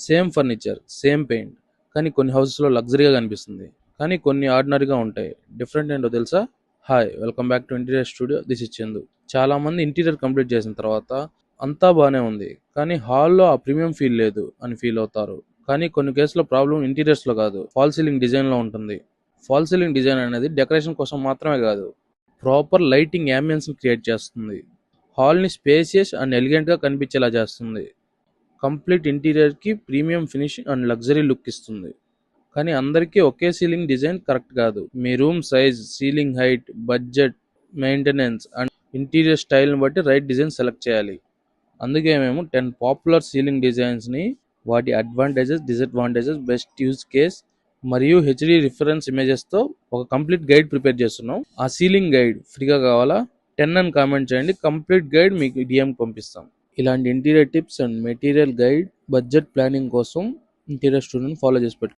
Same furniture, same paint, కానీ కొన్ని హౌసెస్లో లగ్జరీగా కనిపిస్తుంది, కానీ కొన్ని ఆర్డినరీగా ఉంటాయి. డిఫరెంట్ ఏంటో తెలుసా? Hi, welcome back to interior studio. This is Chandu. చాలా మంది ఇంటీరియర్ కంప్లీట్ చేసిన తర్వాత అంతా బాగానే ఉంది, కానీ హాల్లో ఆ ప్రీమియం ఫీల్ లేదు అని ఫీల్ అవుతారు. కానీ కొన్ని కేసులో ప్రాబ్లం ఇంటీరియర్స్లో కాదు, ఫాల్ సీలింగ్ డిజైన్లో ఉంటుంది. ఫాల్ సీలింగ్ డిజైన్ అనేది డెకరేషన్ కోసం మాత్రమే కాదు, ప్రాపర్ లైటింగ్ యాంబియన్స్ని క్రియేట్ చేస్తుంది. హాల్ని స్పేసియస్ అండ్ ఎలిగెంట్గా కనిపించేలా చేస్తుంది. కంప్లీట్ ఇంటీరియర్కి premium finish and luxury look ఇస్తుంది. కానీ అందరికీ ఒకే సీలింగ్ డిజైన్ కరెక్ట్ కాదు. మీ room size, ceiling height, budget, maintenance and interior స్టైల్ని బట్టి రైట్ డిజైన్ సెలెక్ట్ చేయాలి. అందుకే మేము 10 పాపులర్ సీలింగ్ డిజైన్స్ని, వాటి advantages, disadvantages, best use case మరియు హెచ్డి రిఫరెన్స్ ఇమేజెస్తో ఒక కంప్లీట్ గైడ్ ప్రిపేర్ చేస్తున్నాం. ఆ సీలింగ్ గైడ్ ఫ్రీగా కావాలా? 10 అని కామెంట్ చేయండి, కంప్లీట్ గైడ్ మీకు డిఎం పంపిస్తాం. ఇలాంటి interior tips and material guide, budget planning కోసం ఇంటీరియర్ స్టూడియోని ఫాలో చేసి పెట్టుకోండి.